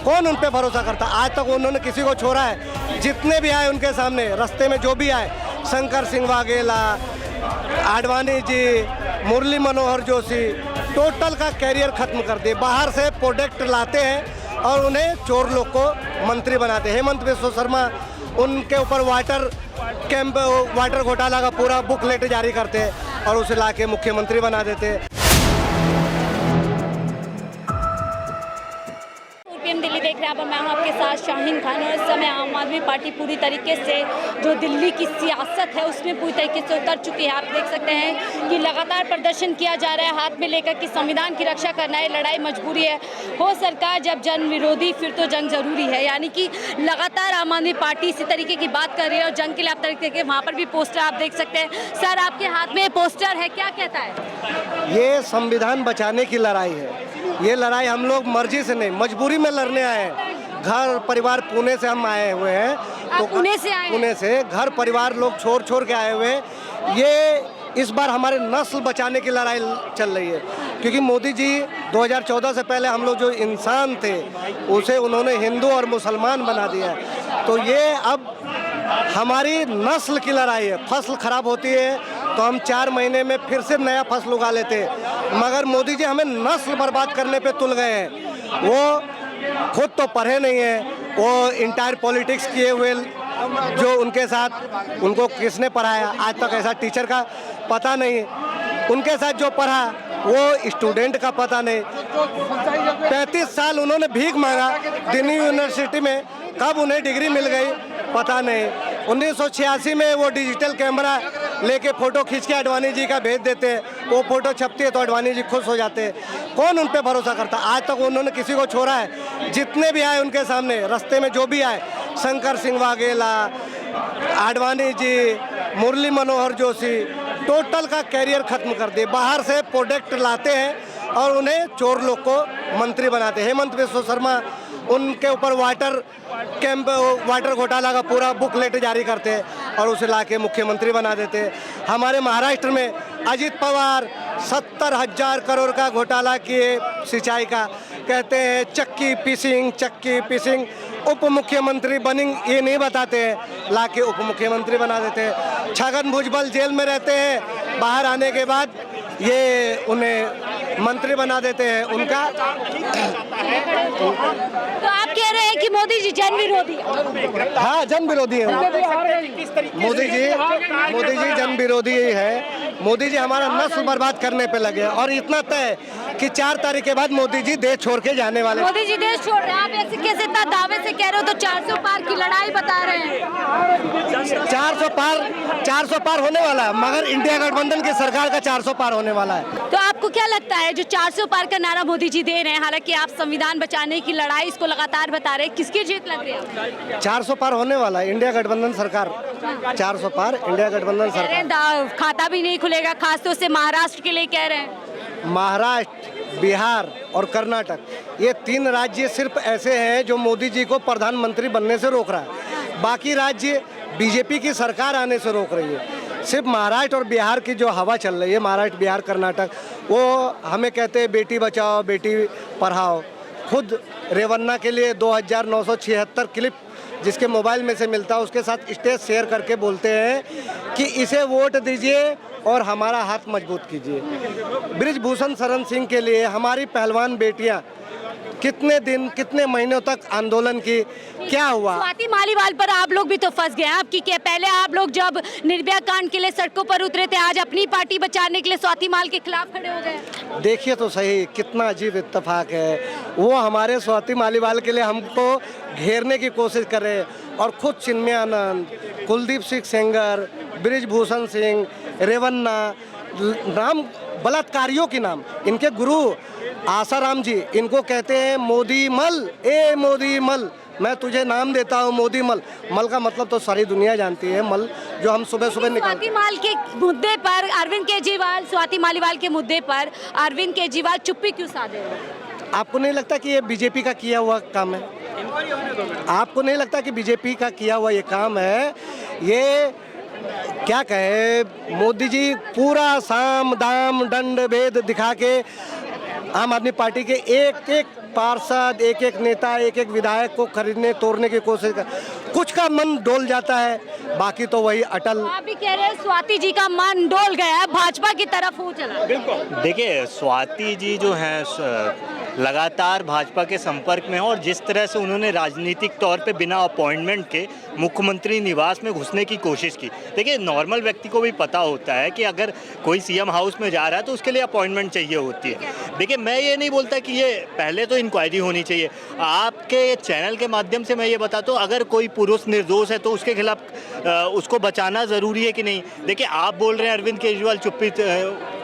कौन उन पे भरोसा करता। आज तक उन्होंने किसी को छोड़ा है? जितने भी आए उनके सामने रास्ते में जो भी आए, शंकर सिंह वाघेला, आडवाणी जी, मुरली मनोहर जोशी, टोटल का कैरियर खत्म कर दिए। बाहर से प्रोडक्ट लाते हैं और उन्हें चोर लोग को मंत्री बनाते हैं। हेमंत बिस्वा शर्मा उनके ऊपर वाटर घोटाला का पूरा बुकलेट जारी करते हैं और उसे लाके मुख्यमंत्री बना देते हैं। दिल्ली देख रहे हैं, अब मैं हूं आपके साथ शाहीन खान और इस समय आम आदमी पार्टी पूरी तरीके से जो दिल्ली की सियासत है उसमें पूरी तरीके से उतर चुकी है। आप देख सकते हैं कि लगातार प्रदर्शन किया जा रहा है हाथ में लेकर कि संविधान की रक्षा करना है, लड़ाई मजबूरी है। हो सरकार जब जन विरोधी फिर तो जंग जरूरी है, यानी कि लगातार आम आदमी पार्टी इसी तरीके की बात कर रही है और जंग के लिए आप तरीके के वहाँ पर भी पोस्टर आप देख सकते हैं। सर, आपके हाथ में पोस्टर है, क्या कहता है? ये संविधान बचाने की लड़ाई है। ये लड़ाई हम लोग मर्जी से नहीं, मजबूरी में लड़ने आए हैं। घर परिवार पुणे से हम आए हुए हैं, तो पुणे से आए? पुणे से घर परिवार लोग छोड़ के आए हुए हैं। ये इस बार हमारे नस्ल बचाने की लड़ाई चल रही है, क्योंकि मोदी जी 2014 से पहले हम लोग जो इंसान थे उसे उन्होंने हिंदू और मुसलमान बना दिया है। तो ये अब हमारी नस्ल की लड़ाई है। फसल खराब होती है तो हम 4 महीने में फिर से नया फसल उगा लेते हैं, मगर मोदी जी हमें नस्ल बर्बाद करने पे तुल गए हैं। वो खुद तो पढ़े नहीं हैं, वो इंटायर पॉलिटिक्स किए हुए, जो उनके साथ उनको किसने पढ़ाया आज तक ऐसा टीचर का पता नहीं। उनके साथ जो पढ़ा वो स्टूडेंट का पता नहीं। 35 साल उन्होंने भीख मांगा दिल्ली यूनिवर्सिटी में, कब उन्हें डिग्री मिल गई पता नहीं। 1986 में वो डिजिटल कैमरा लेके फ़ोटो खींच के आडवाणी जी का भेज देते हैं, वो फ़ोटो छपती है तो आडवाणी जी खुश हो जाते हैं। कौन उन पे भरोसा करता। आज तक उन्होंने किसी को छोड़ा है? जितने भी आए उनके सामने रास्ते में जो भी आए, शंकर सिंह वाघेला, आडवाणी जी, मुरली मनोहर जोशी, टोटल का कैरियर खत्म कर दिए। बाहर से प्रोडक्ट लाते हैं और उन्हें चोर लोग को मंत्री बनाते हैं। हेमंत बिस्वा शर्मा उनके ऊपर वाटर घोटाला का पूरा बुकलेट जारी करते हैं और उसे लाके मुख्यमंत्री बना देते हैं। हमारे महाराष्ट्र में अजित पवार 70,000 करोड़ का घोटाला किए सिंचाई का, कहते हैं चक्की पीसिंग। उप मुख्यमंत्री बनेंगे ये नहीं बताते हैं, लाके उप मुख्यमंत्री बना देते हैं। छगन भुजबल जेल में रहते हैं, बाहर आने के बाद ये उन्हें मंत्री बना देते हैं। उनका तो आप कह रहे हैं कि मोदी जी जन विरोधी? हाँ, जन विरोधी है मोदी जी जन विरोधी ही है। मोदी जी हमारा नस्ल बर्बाद करने पे लगे और इतना तय कि 4 तारीख के बाद मोदी जी देश छोड़ के जाने वाले। मोदी जी देश छोड़ रहे हैं, आप ऐसे कैसे इतना दावे से कह रहे हो? तो 400 पार की लड़ाई बता रहे हैं। 400 पार होने वाला है, मगर इंडिया गठबंधन की सरकार का 400 पार होने वाला है। तो आपको क्या लगता है जो 400 पार का नारा मोदी जी दे रहे हैं, हालांकि आप संविधान बचाने की लड़ाई इसको लगातार बता रहे हैं, किसकी जीत लग रही है? 400 पार होने वाला है, इंडिया गठबंधन सरकार 400 पार, इंडिया गठबंधन सरकार। खाता भी नहीं खुलेगा, खासतौर से महाराष्ट्र के लिए कह रहे हैं। महाराष्ट्र, बिहार और कर्नाटक, ये 3 राज्य सिर्फ ऐसे हैं जो मोदी जी को प्रधानमंत्री बनने से रोक रहा है। बाकी राज्य बीजेपी की सरकार आने से रोक रही है। सिर्फ महाराष्ट्र और बिहार की जो हवा चल रही है, महाराष्ट्र, बिहार, कर्नाटक, वो हमें कहते हैं बेटी बचाओ बेटी पढ़ाओ। खुद रेवन्ना के लिए 2976 क्लिप जिसके मोबाइल में से मिलता है उसके साथ स्टेज शेयर करके बोलते हैं कि इसे वोट दीजिए और हमारा हाथ मजबूत कीजिए। बृजभूषण शरण सिंह के लिए हमारी पहलवान बेटियां कितने दिन कितने महीनों तक आंदोलन की, क्या हुआ? स्वाति मालीवाल पर आप लोग भी तो फंस गए हैं। आपकी क्या, पहले आप लोग जब निर्भया कांड के लिए सड़कों पर उतरे थे, आज अपनी पार्टी बचाने के लिए स्वाति माल के खिलाफ खड़े हो गए। देखिए तो सही कितना अजीब इत्तेफाक है। वो हमारे स्वाति मालीवाल के लिए हमको घेरने की कोशिश कर रहे हैं और खुद चिन्मयानंद, कुलदीप सिंह सेंगर, बृजभूषण सिंह, रेवन्ना, नाम बलात्कारियों के नाम, इनके गुरु आसाराम जी, इनको कहते हैं मोदी मल। ए मोदी मल, मैं तुझे नाम देता हूँ मोदी मल। मल का मतलब तो सारी दुनिया जानती है, मल जो हम सुबह सुबह निकालते हैं। स्वाति माल के मुद्दे पर अरविंद केजरीवाल, स्वाति मालीवाल के मुद्दे पर अरविंद केजरीवाल चुप्पी क्यों साधे? आपको नहीं लगता कि ये बीजेपी का किया हुआ काम है? आपको नहीं लगता कि बीजेपी का किया हुआ ये काम है? ये क्या कहे, मोदी जी पूरा साम दाम दंड भेद दिखा के आम आदमी पार्टी के एक एक पार्षद, एक एक नेता, एक एक विधायक को खरीदने तोड़ने की कोशिश कर, कुछ का मन डोल जाता है, बाकी तो वही अटल। आप भी कह रहे हैं स्वाति जी का मन डोल गया है, भाजपा की तरफ हो चला। बिल्कुल, देखिए स्वाति जी जो हैं लगातार भाजपा के संपर्क में हैं और जिस तरह से उन्होंने राजनीतिक तौर पे बिना अपॉइंटमेंट के मुख्यमंत्री निवास में घुसने की कोशिश की। देखिए नॉर्मल व्यक्ति को भी पता होता है कि अगर कोई सीएम हाउस में जा रहा है तो उसके लिए अपॉइंटमेंट चाहिए होती है। देखिए मैं ये नहीं बोलता कि ये पहले तो इंक्वायरी होनी चाहिए। आपके चैनल के माध्यम से मैं ये बताता हूँ, अगर कोई पुरुष निर्दोष है तो उसके खिलाफ उसको बचाना ज़रूरी है कि नहीं। देखिए आप बोल रहे हैं अरविंद केजरीवाल चुप्पी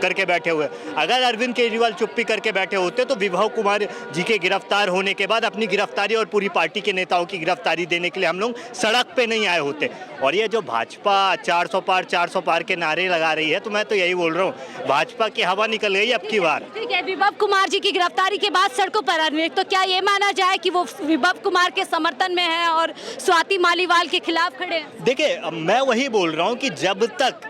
करके बैठे हुए, अगर अरविंद केजरीवाल चुप्पी करके बैठे होते तो विभव कुमार जी के गिरफ्तार होने के बाद अपनी गिरफ्तारी और पूरी पार्टी के नेताओं की गिरफ्तारी देने के लिए हम लोग सड़क पे नहीं आए होते। और ये जो भाजपा 400 पार के नारे लगा रही है, तो मैं तो यही बोल रहा हूँ भाजपा की हवा निकल गई अब की बार। ठीक है, विभव कुमार जी की गिरफ्तारी के बाद सड़कों पर आने, तो क्या ये माना जाए कि वो विभव कुमार के समर्थन में है और स्वाति मालीवाल के खिलाफ खड़े हैं? देखिए मैं वही बोल रहा हूँ कि जब तक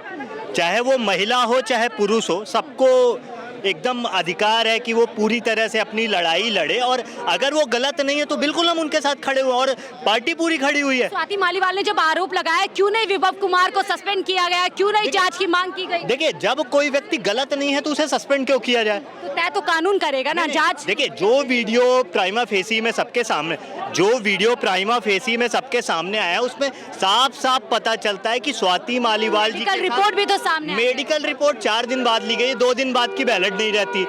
चाहे वो महिला हो चाहे पुरुष हो, सबको एकदम अधिकार है कि वो पूरी तरह से अपनी लड़ाई लड़े और अगर वो गलत नहीं है तो बिल्कुल हम उनके साथ खड़े हुए और पार्टी पूरी खड़ी हुई है। स्वाति मालीवाल ने जब आरोप लगाया, क्यों नहीं विभव कुमार को सस्पेंड किया गया, क्यों नहीं जांच की मांग की गई? देखिए जब कोई व्यक्ति गलत नहीं है तो उसे सस्पेंड क्यों किया जाए? तो तय तो कानून करेगा ना जांच। देखिए जो वीडियो प्राइमा फेसी में सबके सामने आया उसमें साफ साफ पता चलता है कि स्वाति मालीवाल जी मेडिकल रिपोर्ट भी तो सामने आई है। मेडिकल रिपोर्ट 4 दिन बाद ली गई, 2 दिन बाद की बैलेट नहीं रहती।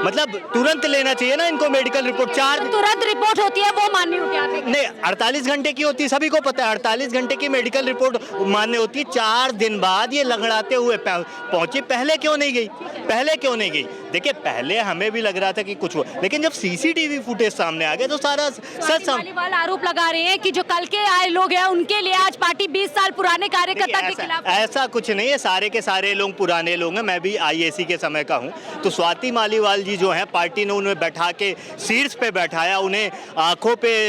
मतलब तुरंत लेना चाहिए ना इनको मेडिकल रिपोर्ट। 4 तुरंत रिपोर्ट होती है वो मान्य हो गया नहीं 48 घंटे की होती है, सभी को पता है 48 घंटे की मेडिकल रिपोर्ट मान्य होती है। 4 दिन बाद ये लंगड़ाते हुए पहुंची, पहले क्यों नहीं गई? देखिए पहले हमें भी लग रहा था कि कुछ हुआ, लेकिन जब सीसीटीवी फुटेज सामने आ गए तो सारा सच मालीवाल आरोप लगा रहे हैं कि जो कल के आए लोग हैं उनके लिए आज पार्टी 20 साल पुराने कार्यकर्ता के खिलाफ। ऐसा कुछ नहीं है, सारे के सारे लोग पुराने लोग हैं। मैं भी आईएसी के समय का हूं। तो स्वाति मालीवाल जी जो हैं पार्टी ने उन्हें बैठा के शीर्ष पे बैठाया, उन्हें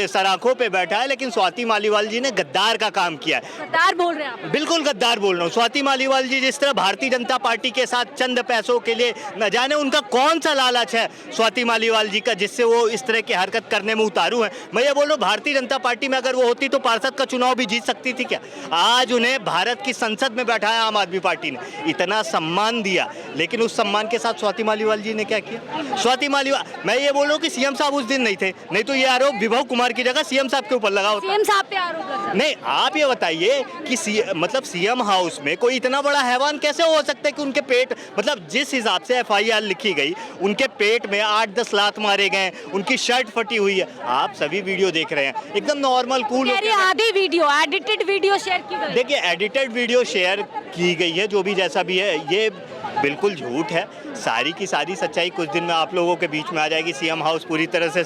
सराखों पे बैठाया, लेकिन स्वाति मालीवाल जी ने गद्दार का काम किया है। गद्दार बोल रहे हैं आप? बिल्कुल गद्दार बोल रहा हूँ। स्वाति मालीवाल जी जिस तरह भारतीय जनता पार्टी के साथ चंद पैसों के लिए, न जाने उनका कौन सा लालच है स्वाति मालीवाल जी का जिससे वो इस तरह की हरकत करने में उतारू है। मैं ये बोल रहा हूँ भारतीय जनता पार्टी में अगर वो होती तो पार्षद का चुनाव भी जीत सकती थी क्या? आज उन्हें भारत की संसद में बैठाया आम आदमी पार्टी ने, इतना सम्मान दिया, लेकिन उस सम्मान के साथ स्वाति मालीवाल जी ने क्या किया? स्वाति मालीवाल, मैं ये बोल रहा हूँ कि सीएम साहब उस दिन नहीं थे, नहीं तो ये आरोप विभव कुमार की जगह सीएम साहब के ऊपर लगा होता। सीएम साहब पे आरोप लगा। नहीं आप ये बताइए कि मतलब सीएम हाउस में कोई इतना बड़ा हैवान कैसे हो सकता है कि उनके पेट, मतलब जिस हिसाब से एफआईआर लिखी गई, उनके पेट में 8-10 लात मारे गए, उनकी शर्ट फटी हुई है। आप सभी वीडियो देख रहे हैं, एकदम नॉर्मल कूल। आधी वीडियो एडिटेड वीडियो शेयर की गई। देखिए एडिटेड वीडियो शेयर की गई है, जो भी जैसा भी है ये बिल्कुल झूठ है। सारी की सारी सच्चाई कुछ दिन में आप लोगों के बीच में आ जाएगी। सीएम हाउस पूरी तरह से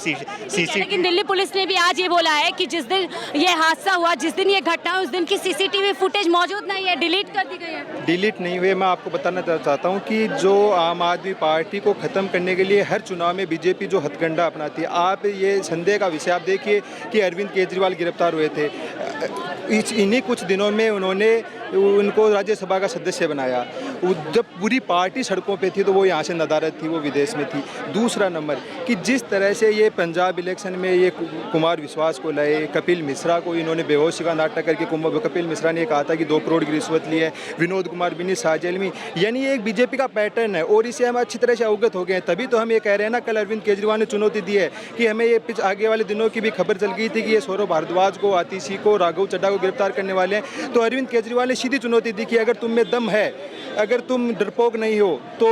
लेकिन दिल्ली पुलिस ने भी आज ये बोला है कि जिस दिन ये हादसा हुआ, जिस दिन ये घटना, उस दिन की सीसीटीवी फुटेज मौजूद नहीं है, डिलीट कर दी गई है। डिलीट नहीं हुए। मैं आपको बताना चाहता हूँ कि जो आम आदमी पार्टी को ख़त्म करने के लिए हर चुनाव में बीजेपी जो हथकंडा अपनाती है, आप ये संदेह का विषय आप देखिए कि अरविंद केजरीवाल गिरफ्तार हुए थे, इन्हीं कुछ दिनों में उन्होंने उनको राज्यसभा का सदस्य बनाया। जब पूरी पार्टी सड़कों पे थी तो वो यहाँ से नदारद थी, वो विदेश में थी। दूसरा नंबर कि जिस तरह से ये पंजाब इलेक्शन में ये कुमार विश्वास को लाए, कपिल मिश्रा को इन्होंने बेहोशी का नाटक करके, कपिल मिश्रा ने कहा था कि 2 करोड़ की रिश्वत ली है, विनोद कुमार बिनी साजेल में, यानी ये एक बीजेपी का पैटर्न है और इसे हम अच्छी तरह से अवगत हो गए हैं। तभी तो हम ये कह रहे हैं ना, कल अरविंद केजरीवाल ने चुनौती दी है कि हमें ये आगे वाले दिनों की भी खबर चल गई थी कि ये सौरभ भारद्वाज को, आतिशी को, राघव चड्ढा को गिरफ्तार करने वाले हैं। तो अरविंद केजरीवाल ने सीधी चुनौती दी कि अगर तुम में दम है, अगर तुम डरपोक नहीं हो तो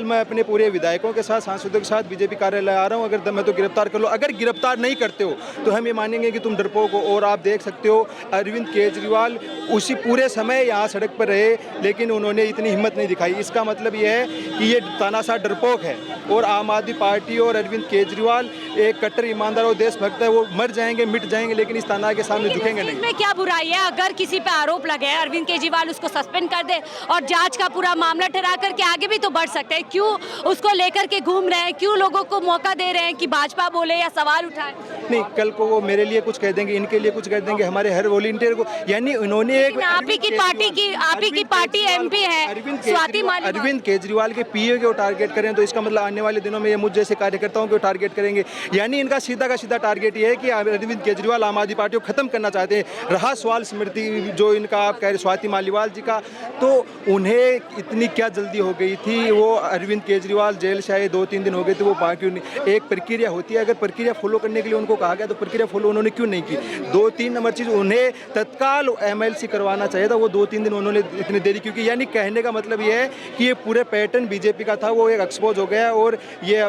मैं अपने पूरे विधायकों के साथ, सांसदों के साथ बीजेपी कार्यालय आ रहा हूं, अगर दम है तो गिरफ्तार कर लो। अगर गिरफ्तार नहीं करते हो तो हम ये मानेंगे कि तुम डरपोक हो। और आप देख सकते हो अरविंद केजरीवाल उसी पूरे समय यहाँ सड़क पर रहे, लेकिन उन्होंने इतनी हिम्मत नहीं दिखाई। इसका मतलब ये है कि ये तानाशाह डरपोक है और आम आदमी पार्टी और अरविंद केजरीवाल एक कट्टर ईमानदार और देशभक्त है। वो मर जाएंगे, मिट जाएंगे, लेकिन इस ताना के सामने झुकेंगे नहीं। इसमें क्या बुराई है? अगर किसी पे आरोप लगे हैं, अरविंद केजरीवाल उसको सस्पेंड कर दे और जांच का पूरा मामला ठहरा करके आगे भी तो बढ़ सकते हैं। क्यों उसको लेकर के घूम रहे हैं? क्यों लोगों को मौका दे रहे हैं कि भाजपा बोले या सवाल उठाए? नहीं, कल को वो मेरे लिए कुछ कह देंगे, इनके लिए कुछ कह देंगे, हमारे हर वॉलंटियर को, यानी उन्होंने एक आप ही की पार्टी एमपी है स्वाति मालीवाल, अरविंद केजरीवाल के पीए को टारगेट करें तो इसका मतलब आने वाले दिनों में ये मुझ जैसे कार्यकर्ताओं को टारगेट करेंगे। यानी इनका सीधा का सीधा टारगेट ये है कि अरविंद केजरीवाल आम आदमी पार्टी को ख़त्म करना चाहते हैं। रहा सवाल स्मृति जो इनका आप कह रहे स्वाति मालीवाल जी का, तो उन्हें इतनी क्या जल्दी हो गई थी? वो अरविंद केजरीवाल जेल से आए 2-3 दिन हो गए थे, वो वहाँ क्यों नहीं? एक प्रक्रिया होती है, अगर प्रक्रिया फॉलो करने के लिए उनको कहा गया तो प्रक्रिया फॉलो उन्होंने क्यों नहीं की? 2-3 नंबर चीज़, उन्हें तत्काल MLC करवाना चाहिए था, वो 2-3 दिन उन्होंने इतनी देरी क्योंकि, यानी कहने का मतलब ये है कि ये पूरे पैटर्न बीजेपी का था वो एक एक्सपोज हो गया और ये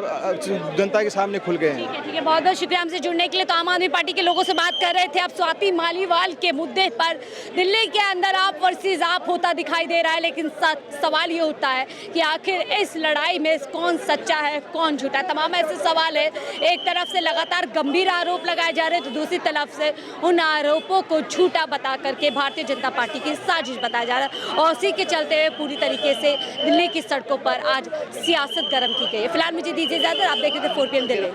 जनता के सामने खुल गए हैं। ठीक है, बहुत बहुत शुक्रिया हमसे जुड़ने के लिए। तो आम आदमी पार्टी के लोगों से बात कर रहे थे आप स्वाति मालीवाल के मुद्दे पर। दिल्ली के अंदर आप वर्सेस आप होता दिखाई दे रहा है, लेकिन सवाल ये होता है कि आखिर इस लड़ाई में कौन सच्चा है कौन झूठा है। तमाम ऐसे सवाल है, एक तरफ से लगातार गंभीर आरोप लगाए जा रहे हैं, तो दूसरी तरफ से उन आरोपों को झूठा बता करके भारतीय जनता पार्टी की साजिश बताया जा रहा है। और उसी के चलते हुए पूरी तरीके से दिल्ली की सड़कों पर आज सियासत गर्म की गई है। फिलहाल मुझे दीजिए इजाजत, आप देख रहे थे 4 PM दिल्ली।